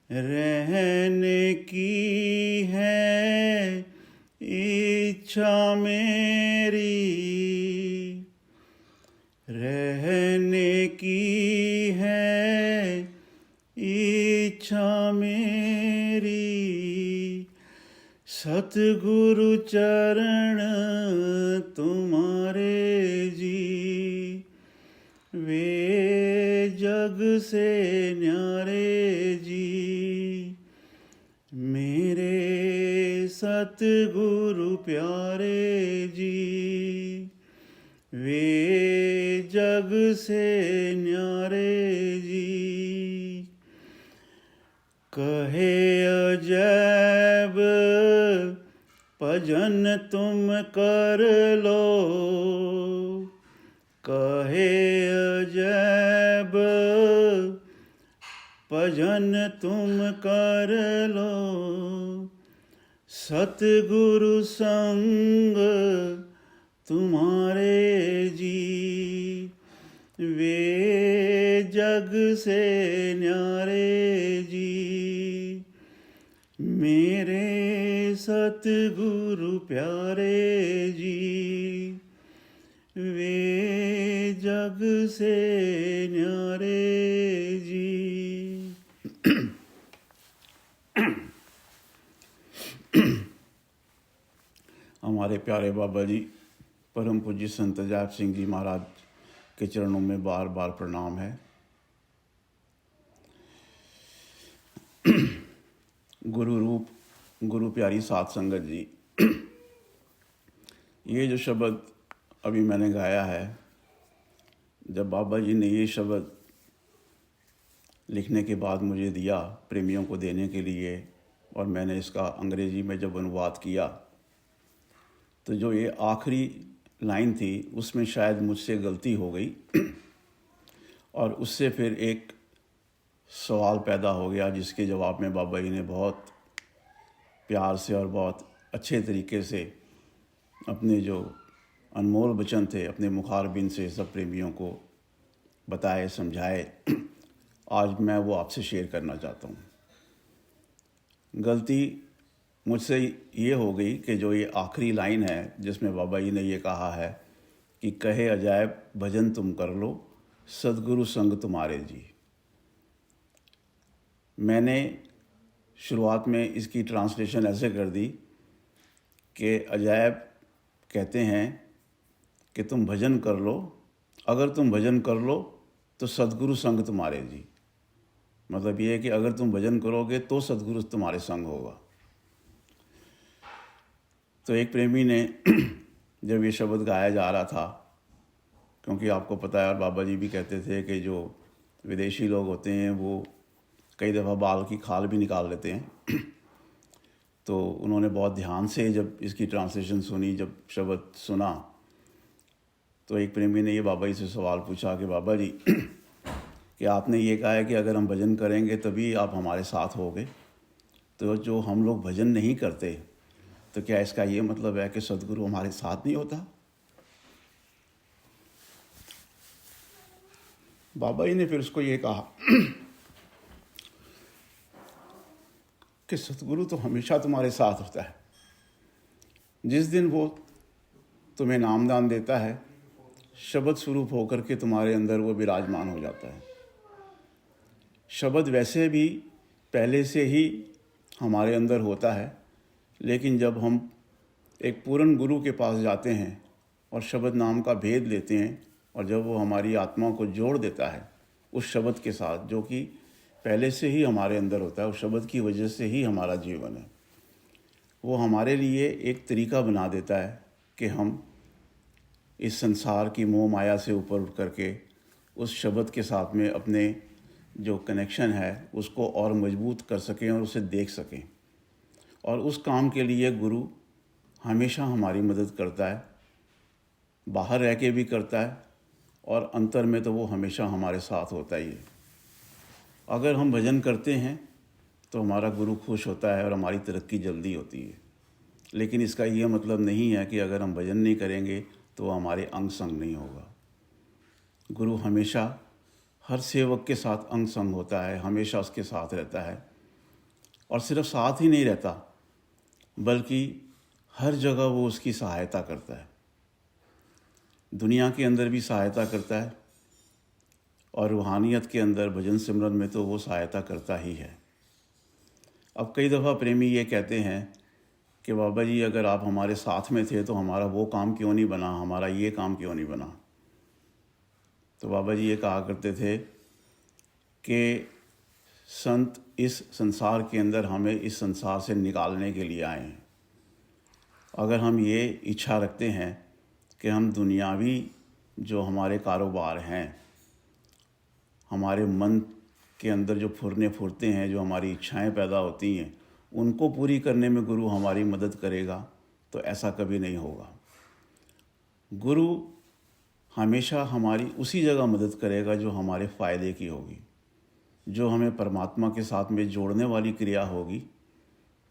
रहने की है इच्छा मेरी, रहने की है इच्छा मेरी, सतगुरु चरण तुम्हारे जी, वे जग से न्यारे जी, मेरे सतगुरु प्यारे जी, वे जग से न्यारे जी। कहे अजैब भजन तुम कर लो, कहे अजैब भजन तुम कर लो, सतगुरु संग तुम्हारे जी, वे जग से न्यारे जी, मेरे सतगुरु प्यारे जी, वे जग से न्यारे जी। हमारे प्यारे बाबा जी परम पूज्य संत अजैब सिंह जी महाराज के चरणों में बार बार प्रणाम है। गुरु रूप गुरु प्यारी सात संगत जी, ये जो शब्द अभी मैंने गाया है, जब बाबा जी ने ये शब्द लिखने के बाद मुझे दिया प्रेमियों को देने के लिए, और मैंने इसका अंग्रेजी में जब अनुवाद किया, तो जो ये आखिरी लाइन थी उसमें शायद मुझसे गलती हो गई और उससे फिर एक सवाल पैदा हो गया, जिसके जवाब में बाबा जी ने बहुत प्यार से और बहुत अच्छे तरीके से अपने जो अनमोल वचन थे अपने मुखारबिन से सब प्रेमियों को बताए, समझाए। आज मैं वो आपसे शेयर करना चाहता हूँ। गलती मुझसे ये हो गई कि जो ये आखिरी लाइन है जिसमें बाबा जी ने ये कहा है कि कहे अजैब भजन तुम कर लो, सद्गुरु संग तुम्हारे जी, मैंने शुरुआत में इसकी ट्रांसलेशन ऐसे कर दी कि अजैब कहते हैं कि तुम भजन कर लो, अगर तुम भजन कर लो तो सद्गुरु संग तुम्हारे जी, मतलब ये है कि अगर तुम भजन करोगे तो सद्गुरु तुम्हारे संग होगा। तो एक प्रेमी ने जब ये शब्द गाया जा रहा था, क्योंकि आपको पता है और बाबा जी भी कहते थे कि जो विदेशी लोग होते हैं वो कई दफ़ा बाल की खाल भी निकाल लेते हैं, तो उन्होंने बहुत ध्यान से जब इसकी ट्रांसलेशन सुनी, जब शब्द सुना, तो एक प्रेमी ने ये बाबा जी से सवाल पूछा कि बाबा जी कि आपने ये कहा है कि अगर हम भजन करेंगे तभी आप हमारे साथ होगे, तो जो हम लोग भजन नहीं करते तो क्या इसका ये मतलब है कि सद्गुरु हमारे साथ नहीं होता? बाबा जी ने फिर उसको ये कहा कि सद्गुरु तो हमेशा तुम्हारे साथ होता है। जिस दिन वो तुम्हें नामदान देता है, शब्द स्वरूप होकर के तुम्हारे अंदर वो विराजमान हो जाता है। शब्द वैसे भी पहले से ही हमारे अंदर होता है, लेकिन जब हम एक पूर्ण गुरु के पास जाते हैं और शब्द नाम का भेद लेते हैं, और जब वो हमारी आत्मा को जोड़ देता है उस शब्द के साथ जो कि पहले से ही हमारे अंदर होता है, उस शब्द की वजह से ही हमारा जीवन है, वो हमारे लिए एक तरीका बना देता है कि हम इस संसार की मोह माया से ऊपर उठ करके उस शब्द के साथ में अपने जो कनेक्शन है उसको और मजबूत कर सकें और उसे देख सकें। और उस काम के लिए गुरु हमेशा हमारी मदद करता है, बाहर रह के भी करता है और अंतर में तो वो हमेशा हमारे साथ होता ही है। अगर हम भजन करते हैं तो हमारा गुरु खुश होता है और हमारी तरक्की जल्दी होती है, लेकिन इसका ये मतलब नहीं है कि अगर हम भजन नहीं करेंगे तो हमारे अंग संग नहीं होगा। गुरु हमेशा हर सेवक के साथ अंग संग होता है, हमेशा उसके साथ रहता है, और सिर्फ साथ ही नहीं रहता बल्कि हर जगह वो उसकी सहायता करता है। दुनिया के अंदर भी सहायता करता है और रूहानियत के अंदर भजन सिमरन में तो वो सहायता करता ही है। अब कई दफ़ा प्रेमी ये कहते हैं कि बाबा जी अगर आप हमारे साथ में थे तो हमारा वो काम क्यों नहीं बना, हमारा ये काम क्यों नहीं बना। तो बाबा जी ये कहा करते थे कि संत इस संसार के अंदर हमें इस संसार से निकालने के लिए आए हैं। अगर हम ये इच्छा रखते हैं कि हम दुनियावी जो हमारे कारोबार हैं, हमारे मन के अंदर जो फुरने फुरते हैं, जो हमारी इच्छाएं पैदा होती हैं, उनको पूरी करने में गुरु हमारी मदद करेगा, तो ऐसा कभी नहीं होगा। गुरु हमेशा हमारी उसी जगह मदद करेगा जो हमारे फ़ायदे की होगी, जो हमें परमात्मा के साथ में जोड़ने वाली क्रिया होगी,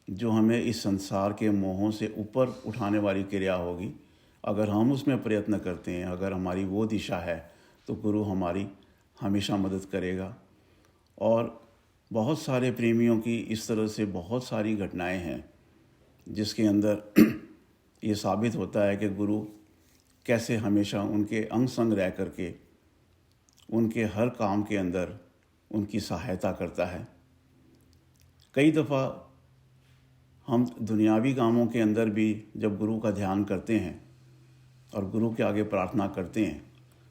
जो हमें इस संसार के मोहों से ऊपर उठाने वाली क्रिया होगी। अगर हम उसमें प्रयत्न करते हैं, अगर हमारी वो दिशा है, तो गुरु हमारी हमेशा मदद करेगा। और बहुत सारे प्रेमियों की इस तरह से बहुत सारी घटनाएं हैं जिसके अंदर ये साबित होता है कि गुरु कैसे हमेशा उनके अंग संग रह करके उनके हर काम के अंदर उनकी सहायता करता है। कई दफ़ा हम दुनियावी कामों के अंदर भी जब गुरु का ध्यान करते हैं और गुरु के आगे प्रार्थना करते हैं,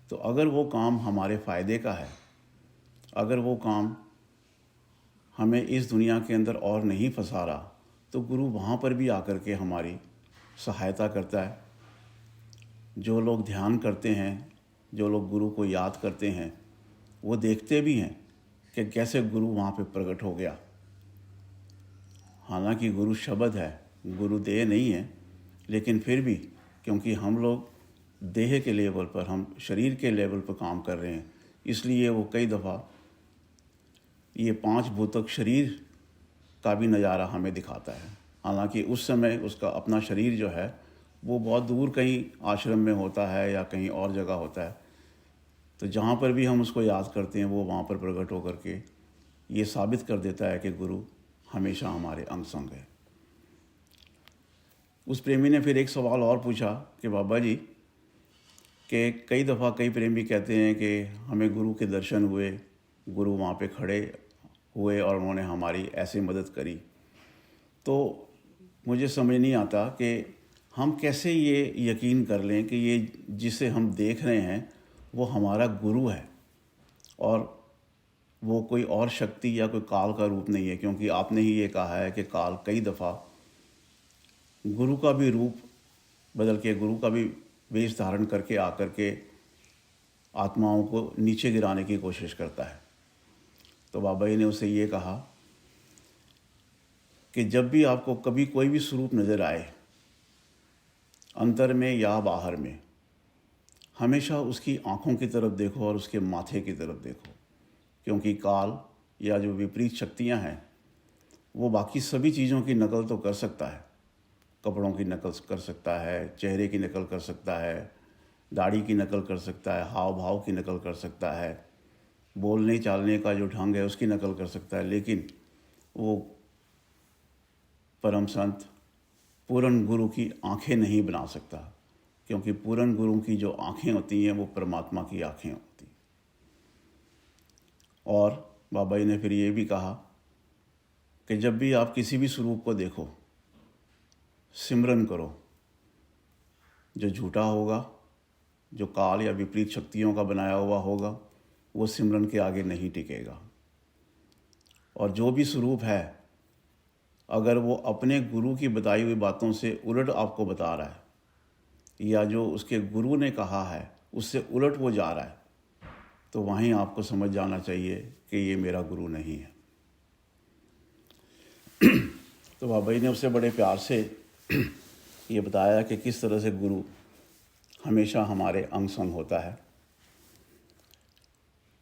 तो अगर वो काम हमारे फ़ायदे का है, अगर वो काम हमें इस दुनिया के अंदर और नहीं फंसा रहा, तो गुरु वहाँ पर भी आकर के हमारी सहायता करता है। जो लोग ध्यान करते हैं, जो लोग गुरु को याद करते हैं, वो देखते भी हैं कि कैसे गुरु वहाँ पे प्रकट हो गया। हालांकि गुरु शब्द है, गुरु देह नहीं है, लेकिन फिर भी क्योंकि हम लोग देह के लेवल पर, हम शरीर के लेवल पर काम कर रहे हैं, इसलिए वो कई दफ़ा ये 5 भूतक शरीर का भी नज़ारा हमें दिखाता है। हालांकि उस समय उसका अपना शरीर जो है वो बहुत दूर कहीं आश्रम में होता है या कहीं और जगह होता है, तो जहाँ पर भी हम उसको याद करते हैं वो वहाँ पर प्रकट होकर के ये साबित कर देता है कि गुरु हमेशा हमारे अंग संग है। उस प्रेमी ने फिर एक सवाल और पूछा कि बाबा जी कि कई दफ़ा कई प्रेमी कहते हैं कि हमें गुरु के दर्शन हुए, गुरु वहाँ पे खड़े हुए और उन्होंने हमारी ऐसे मदद करी। तो मुझे समझ नहीं आता कि हम कैसे ये यकीन कर लें कि ये जिसे हम देख रहे हैं वो हमारा गुरु है और वो कोई और शक्ति या कोई काल का रूप नहीं है, क्योंकि आपने ही ये कहा है कि काल कई दफ़ा गुरु का भी रूप बदल के, गुरु का भी वेश धारण करके आकर के आत्माओं को नीचे गिराने की कोशिश करता है। तो बाबा जी ने उसे ये कहा कि जब भी आपको कभी कोई भी स्वरूप नज़र आए, अंतर में या बाहर में, हमेशा उसकी आँखों की तरफ देखो और उसके माथे की तरफ देखो, क्योंकि काल या जो विपरीत शक्तियाँ हैं वो बाकी सभी चीज़ों की नकल तो कर सकता है। कपड़ों की नकल कर सकता है, चेहरे की नकल कर सकता है, दाढ़ी की नकल कर सकता है, हाव भाव की नकल कर सकता है, बोलने चालने का जो ढंग है उसकी नकल कर सकता है, लेकिन वो परम संत पूर्ण गुरु की आंखें नहीं बना सकता, क्योंकि पूर्ण गुरु की जो आंखें होती हैं वो परमात्मा की आंखें होती। और बाबा जी ने फिर ये भी कहा कि जब भी आप किसी भी स्वरूप को देखो, सिमरन करो। जो झूठा होगा, जो काल या विपरीत शक्तियों का बनाया हुआ होगा, वो सिमरन के आगे नहीं टिकेगा। और जो भी स्वरूप है, अगर वो अपने गुरु की बताई हुई बातों से उलट आपको बता रहा है, या जो उसके गुरु ने कहा है उससे उलट वो जा रहा है, तो वहीं आपको समझ जाना चाहिए कि ये मेरा गुरु नहीं है। तो बाबा जी ने उससे बड़े प्यार से ये बताया कि किस तरह से गुरु हमेशा हमारे अंग संग होता है।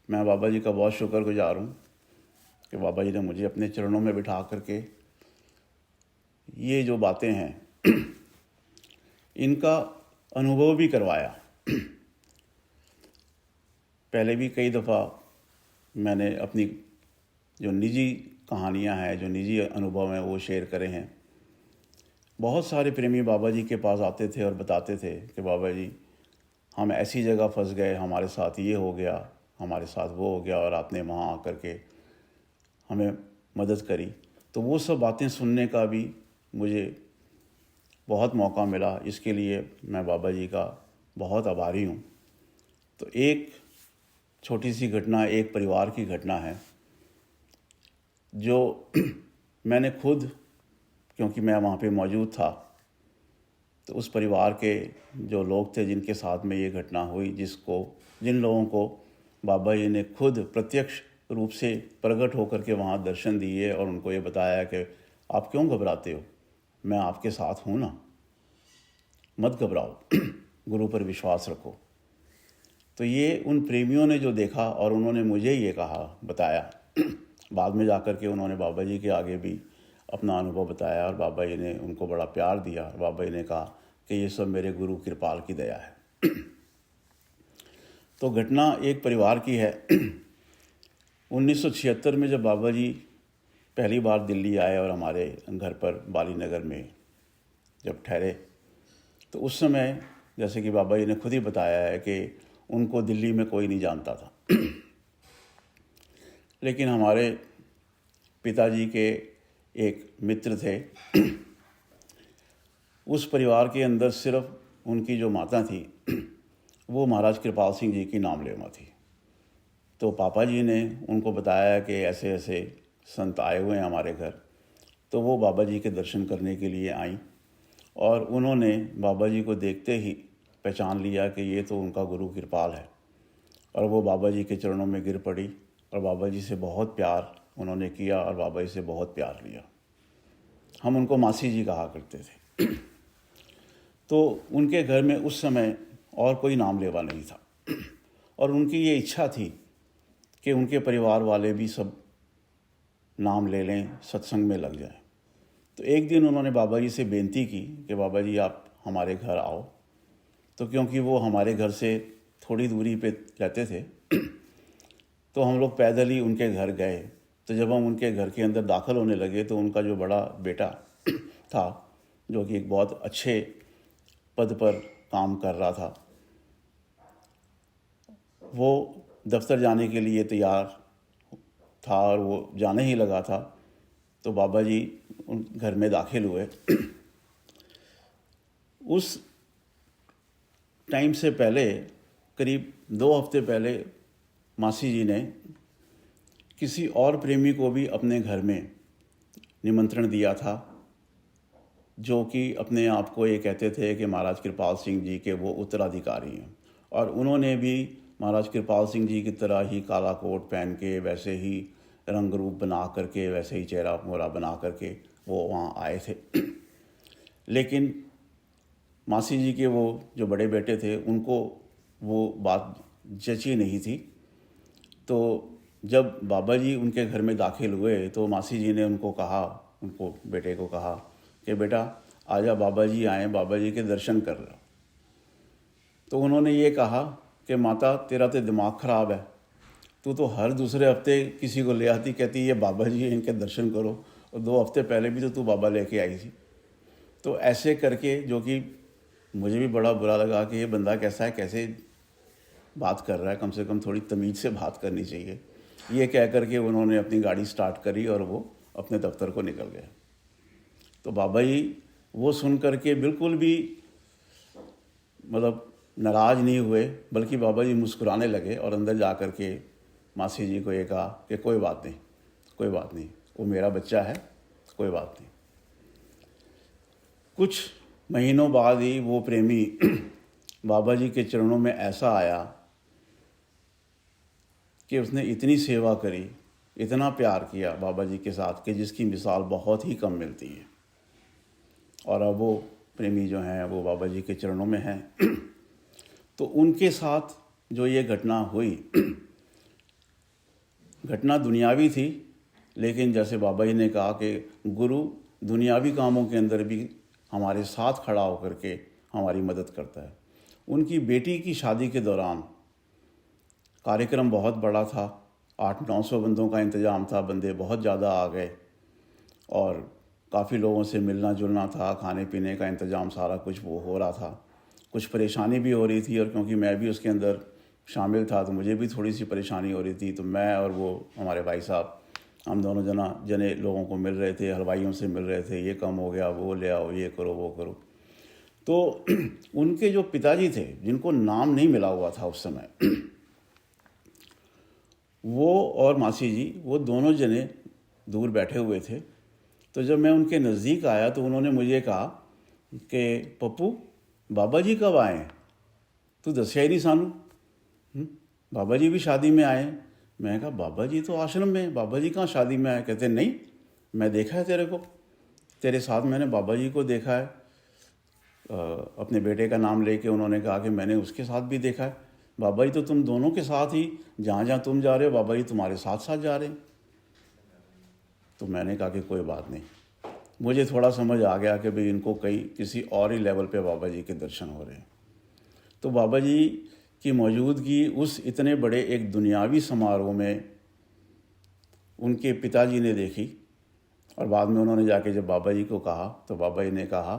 मैं बाबा जी का बहुत शुक्रगुजार हूँ कि बाबा जी ने मुझे अपने चरणों में बिठा करके ये जो बातें हैं इनका अनुभव भी करवाया। पहले भी कई दफ़ा मैंने अपनी जो निजी कहानियाँ हैं, जो निजी अनुभव हैं वो शेयर करे हैं। बहुत सारे प्रेमी बाबा जी के पास आते थे और बताते थे कि बाबा जी हम ऐसी जगह फंस गए, हमारे साथ ये हो गया, हमारे साथ वो हो गया, और आपने वहाँ आकर के हमें मदद करी। तो वो सब बातें सुनने का भी मुझे बहुत मौका मिला। इसके लिए मैं बाबा जी का बहुत आभारी हूँ। तो एक छोटी सी घटना, एक परिवार की घटना है जो मैंने खुद, क्योंकि मैं वहाँ पे मौजूद था, तो उस परिवार के जो लोग थे जिनके साथ में ये घटना हुई, जिन लोगों को बाबा जी ने खुद प्रत्यक्ष रूप से प्रकट होकर के वहाँ दर्शन दिए और उनको ये बताया कि आप क्यों घबराते हो, मैं आपके साथ हूँ ना, मत घबराओ, गुरु पर विश्वास रखो। तो ये उन प्रेमियों ने जो देखा और उन्होंने मुझे ये बताया, बाद में जाकर के उन्होंने बाबा जी के आगे भी अपना अनुभव बताया और बाबा जी ने उनको बड़ा प्यार दिया और बाबा जी ने कहा कि ये सब मेरे गुरु कृपाल की दया है। तो घटना एक परिवार की है। 1976 में जब बाबा जी पहली बार दिल्ली आए और हमारे घर पर बाली नगर में जब ठहरे, तो उस समय जैसे कि बाबा जी ने खुद ही बताया है कि उनको दिल्ली में कोई नहीं जानता था। लेकिन हमारे पिताजी के एक मित्र थे, उस परिवार के अंदर सिर्फ उनकी जो माता थी वो महाराज कृपाल सिंह जी की नामलेवा थी। तो पापा जी ने उनको बताया कि ऐसे ऐसे संत आए हुए हैं हमारे घर। तो वो बाबा जी के दर्शन करने के लिए आई और उन्होंने बाबा जी को देखते ही पहचान लिया कि ये तो उनका गुरु कृपाल है, और वो बाबा जी के चरणों में गिर पड़ी और बाबा जी से बहुत प्यार उन्होंने किया और बाबा जी से बहुत प्यार लिया। हम उनको मासी जी कहा करते थे। तो उनके घर में उस समय और कोई नाम लेवा नहीं था और उनकी ये इच्छा थी कि उनके परिवार वाले भी सब नाम ले लें, सत्संग में लग जाएं। तो एक दिन उन्होंने बाबा जी से बेनती की कि बाबा जी आप हमारे घर आओ। तो क्योंकि वो हमारे घर से थोड़ी दूरी पे रहते थे, तो हम लोग पैदल ही उनके घर गए। तो जब हम उनके घर के अंदर दाखिल होने लगे तो उनका जो बड़ा बेटा था, जो कि एक बहुत अच्छे पद पर काम कर रहा था, वो दफ्तर जाने के लिए तैयार था और वो जाने ही लगा था। तो बाबा जी उन घर में दाखिल हुए। उस टाइम से पहले, करीब 2 हफ्ते पहले, मासी जी ने किसी और प्रेमी को भी अपने घर में निमंत्रण दिया था, जो कि अपने आप को ये कहते थे कि महाराज कृपाल सिंह जी के वो उत्तराधिकारी हैं। और उन्होंने भी महाराज कृपाल सिंह जी की तरह ही काला कोट पहन के, वैसे ही रंग रूप बना करके, वैसे ही चेहरा मोहरा बना करके वो वहाँ आए थे। लेकिन मासी जी के वो जो बड़े बेटे थे, उनको वो बात जची नहीं थी। तो जब बाबा जी उनके घर में दाखिल हुए तो मासी जी ने उनको बेटे को कहा कि बेटा आजा, बाबा जी आए, बाबा जी के दर्शन कर लो। तो उन्होंने ये कहा कि माता तेरा तो दिमाग ख़राब है, तू तो हर दूसरे हफ्ते किसी को ले आती, कहती ये बाबा जी इनके दर्शन करो, और 2 हफ्ते पहले भी तो तू बाबा लेके आई थी। तो ऐसे करके, जो कि मुझे भी बड़ा बुरा लगा कि ये बंदा कैसा है, कैसे बात कर रहा है, कम से कम थोड़ी तमीज़ से बात करनी चाहिए। ये कह करके उन्होंने अपनी गाड़ी स्टार्ट करी और वो अपने दफ्तर को निकल गए। तो बाबा जी वो सुन करके बिल्कुल भी मतलब नाराज़ नहीं हुए, बल्कि बाबा जी मुस्कुराने लगे और अंदर जा कर के मासी जी को ये कहा कि कोई बात नहीं, कोई बात नहीं, वो मेरा बच्चा है, कोई बात नहीं। कुछ महीनों बाद ही वो प्रेमी बाबा जी के चरणों में ऐसा आया कि उसने इतनी सेवा करी, इतना प्यार किया बाबा जी के साथ कि जिसकी मिसाल बहुत ही कम मिलती है। और अब वो प्रेमी जो हैं वो बाबा जी के चरणों में हैं। तो उनके साथ जो ये घटना हुई, घटना दुनियावी थी, लेकिन जैसे बाबा जी ने कहा कि गुरु दुनियावी कामों के अंदर भी हमारे साथ खड़ा होकर के हमारी मदद करता है। उनकी बेटी की शादी के दौरान कार्यक्रम बहुत बड़ा था 800-900 बंदों का इंतज़ाम था, बंदे बहुत ज़्यादा आ गए और काफ़ी लोगों से मिलना जुलना था, खाने पीने का इंतज़ाम सारा कुछ वो हो रहा था। कुछ परेशानी भी हो रही थी और क्योंकि मैं भी उसके अंदर शामिल था तो मुझे भी थोड़ी सी परेशानी हो रही थी। तो मैं और वो हमारे भाई साहब, हम दोनों जने लोगों को मिल रहे थे, हलवाइयों से मिल रहे थे, ये कम हो गया, वो ले आओ, ये करो, वो करो। तो उनके जो पिताजी थे, जिनको नाम नहीं मिला हुआ था उस समय, वो और मासी जी, वो दोनों जने दूर बैठे हुए थे। तो जब मैं उनके नज़दीक आया तो उन्होंने मुझे कहा कि पप्पू, बाबा जी कब आए हैं? तू दसिया ही नहीं सानू। बाबा जी भी शादी में आए हैं। मैं कहा बाबा जी तो आश्रम में, बाबा जी कहाँ शादी में आए? कहते नहीं, मैं देखा है तेरे को, तेरे साथ मैंने बाबा जी को देखा है। अपने बेटे का नाम लेके उन्होंने कहा कि मैंने उसके साथ भी देखा है। बाबा जी तो तुम दोनों के साथ ही, जहाँ जहाँ तुम जा रहे हो बाबा जी तुम्हारे साथ साथ जा रहे हैं। तो मैंने कहा कि कोई बात नहीं। मुझे थोड़ा समझ आ गया कि भाई इनको कई किसी और ही लेवल पे बाबा जी के दर्शन हो रहे हैं। तो बाबा जी की मौजूदगी उस इतने बड़े एक दुनियावी समारोह में उनके पिताजी ने देखी और बाद में उन्होंने जाके जब बाबा जी को कहा तो बाबा जी ने कहा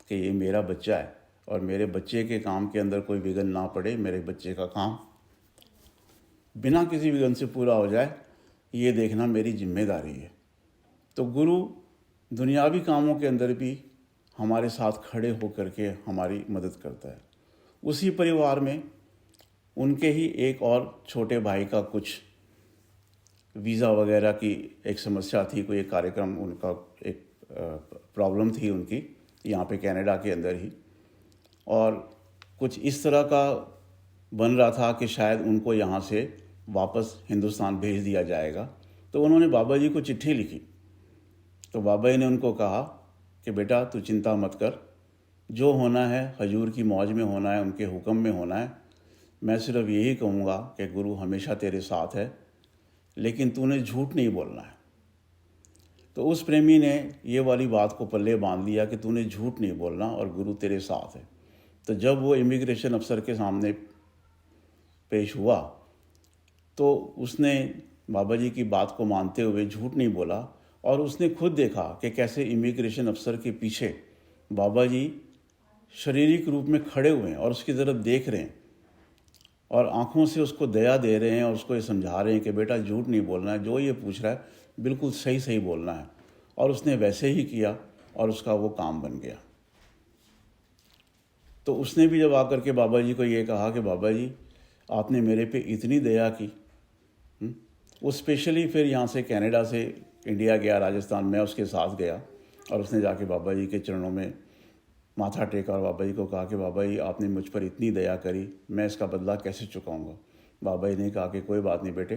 कि ये मेरा बच्चा है और मेरे बच्चे के काम के अंदर कोई विघ्न ना पड़े, मेरे बच्चे का काम बिना किसी विघ्न से पूरा हो जाए, ये देखना मेरी जिम्मेदारी है। तो गुरु दुनियावी कामों के अंदर भी हमारे साथ खड़े होकर के हमारी मदद करता है। उसी परिवार में उनके ही एक और छोटे भाई का कुछ वीज़ा वगैरह की एक समस्या थी, कोई एक कार्यक्रम, उनका एक प्रॉब्लम थी उनकी यहाँ पे कनाडा के अंदर ही, और कुछ इस तरह का बन रहा था कि शायद उनको यहाँ से वापस हिंदुस्तान भेज दिया जाएगा। तो उन्होंने बाबा जी को चिट्ठी लिखी। तो बाबा जी ने उनको कहा कि बेटा तू चिंता मत कर, जो होना है हजूर की मौज में होना है, उनके हुक्म में होना है। मैं सिर्फ यही कहूँगा कि गुरु हमेशा तेरे साथ है, लेकिन तूने झूठ नहीं बोलना है। तो उस प्रेमी ने ये वाली बात को पल्ले बांध लिया कि तूने झूठ नहीं बोलना और गुरु तेरे साथ है। तो जब वो इमिग्रेशन अफसर के सामने पेश हुआ तो उसने बाबा जी की बात को मानते हुए झूठ नहीं बोला और उसने खुद देखा कि कैसे इमिग्रेशन अफसर के पीछे बाबा जी शारीरिक रूप में खड़े हुए हैं और उसकी तरफ देख रहे हैं और आंखों से उसको दया दे रहे हैं और उसको ये समझा रहे हैं कि बेटा झूठ नहीं बोलना है, जो ये पूछ रहा है बिल्कुल सही सही बोलना है। और उसने वैसे ही किया और उसका वो काम बन गया। तो उसने भी जब आकर के बाबा जी को ये कहा कि बाबा जी आपने मेरे पे इतनी दया की, वो स्पेशली फिर यहाँ से कनाडा से इंडिया गया, राजस्थान में उसके साथ गया और उसने जाके बाबा जी के चरणों में माथा टेका और बाबा जी को कहा कि बाबा जी आपने मुझ पर इतनी दया करी, मैं इसका बदला कैसे चुकाऊंगा। बाबा जी ने कहा कि कोई बात नहीं बेटे,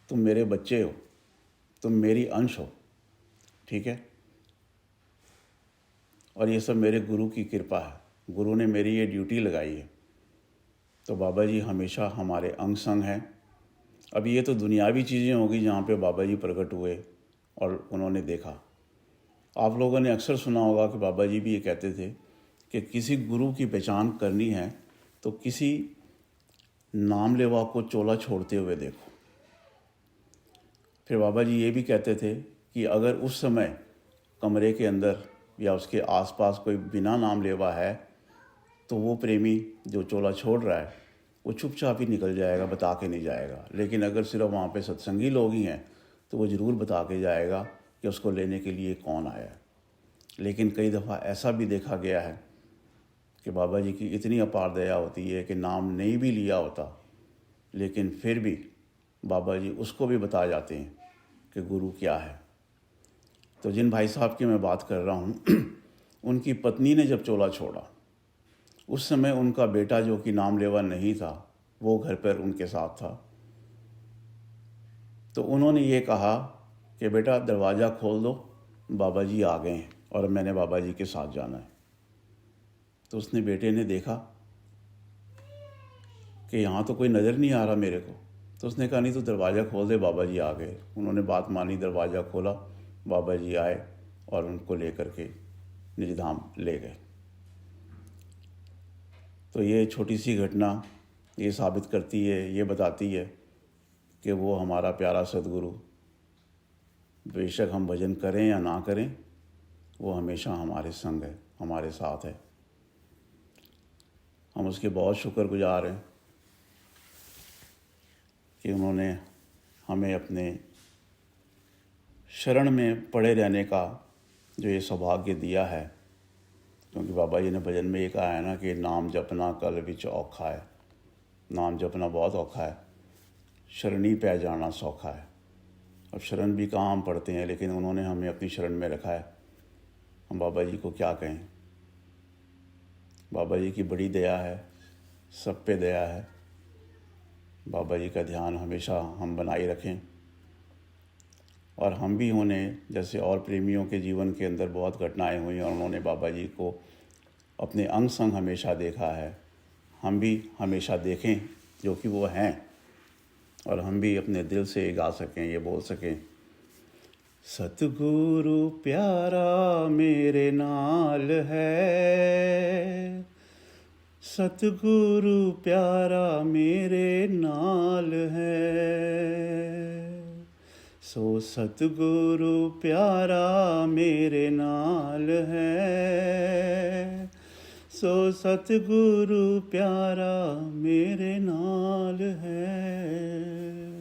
तुम मेरे बच्चे हो, तुम मेरी अंश हो, ठीक है, और ये सब मेरे गुरु की कृपा है, गुरु ने मेरी ये ड्यूटी लगाई है। तो बाबा जी हमेशा हमारे अंग संग हैं। अब ये तो दुनियावी चीज़ें होगी जहाँ पे बाबा जी प्रकट हुए और उन्होंने देखा। आप लोगों ने अक्सर सुना होगा कि बाबा जी भी ये कहते थे कि किसी गुरु की पहचान करनी है तो किसी नाम लेवा को चोला छोड़ते हुए देखो। फिर बाबा जी ये भी कहते थे कि अगर उस समय कमरे के अंदर या उसके आसपास कोई बिना नाम लेवा है तो वो प्रेमी जो चोला छोड़ रहा है वो चुपचाप ही निकल जाएगा, बता के नहीं जाएगा। लेकिन अगर सिर्फ वहाँ पे सत्संगी लोग ही हैं तो वो ज़रूर बता के जाएगा कि उसको लेने के लिए कौन आया है। लेकिन कई दफ़ा ऐसा भी देखा गया है कि बाबा जी की इतनी अपार दया होती है कि नाम नहीं भी लिया होता लेकिन फिर भी बाबा जी उसको भी बता जाते हैं कि गुरु क्या है। तो जिन भाई साहब की मैं बात कर रहा हूँ उनकी पत्नी ने जब चोला छोड़ा उस समय उनका बेटा जो कि नाम लेवा नहीं था वो घर पर उनके साथ था। तो उन्होंने ये कहा कि बेटा दरवाज़ा खोल दो, बाबा जी आ गए हैं और मैंने बाबा जी के साथ जाना है। तो उसने बेटे ने देखा कि यहाँ तो कोई नज़र नहीं आ रहा मेरे को। तो उसने कहा नहीं तो दरवाज़ा खोल दे, बाबा जी आ गए। उन्होंने बात मानी, दरवाज़ा खोला, बाबा जी आए और उनको लेकर के निजधाम ले गए। तो ये छोटी सी घटना ये साबित करती है, ये बताती है कि वो हमारा प्यारा सदगुरु, बेशक हम भजन करें या ना करें, वो हमेशा हमारे संग है, हमारे साथ है। हम उसके बहुत शुक्रगुजार हैं कि उन्होंने हमें अपने शरण में पड़े रहने का जो ये सौभाग्य दिया है। क्योंकि बाबा जी ने भजन में ये कहा है ना कि नाम जपना कल विच औखा है। नाम जपना बहुत औखा है, शरणी पै जाना सौखा है। अब शरण भी कहाँ हम पढ़ते हैं, लेकिन उन्होंने हमें अपनी शरण में रखा है। हम बाबा जी को क्या कहें। बाबा जी की बड़ी दया है, सब पे दया है। बाबा जी का ध्यान हमेशा हम बनाए रखें, और हम भी उन्हें, जैसे और प्रेमियों के जीवन के अंदर बहुत घटनाएं हुई और उन्होंने बाबा जी को अपने अंग संग हमेशा देखा है, हम भी हमेशा देखें जो कि वो हैं, और हम भी अपने दिल से गा सकें, ये बोल सकें, सतगुरु प्यारा मेरे नाल है, सतगुरु प्यारा मेरे नाल है, सो सतगुरु प्यारा मेरे नाल है, सो सतगुरु प्यारा मेरे नाल है।